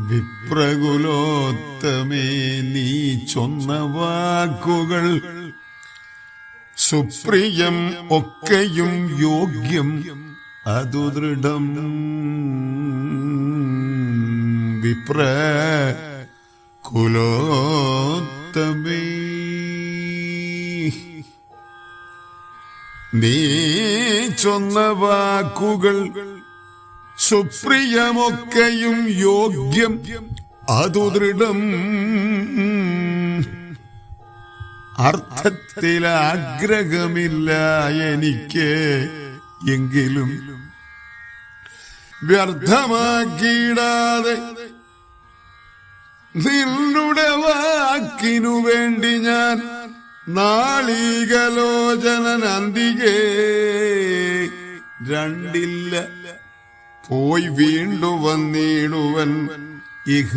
വിപ്രകുലോത്തമേ നീ ചൊന്ന വാക്കുകൾ സുപ്രിയം ഒക്കെയും യോഗ്യം അതു ദൃഢം. വിപ്രകുലോത്തമേ നീ ചൊന്ന വാക്കുകൾ സുപ്രിയമൊക്കെയും യോഗ്യം അതു ദൃഢം. അർത്ഥത്തിൽ ആഗ്രഹമില്ല എനിക്ക്, എങ്കിലും വ്യർത്ഥമാക്കിയിടാതെ നിന്നുടെ വാക്കിനു വേണ്ടി ഞാൻ നാളികലോചനൻ അന്തികേ രണ്ടില്ല പോയി വീണ്ടു വന്നിടുവൻ ഇഹ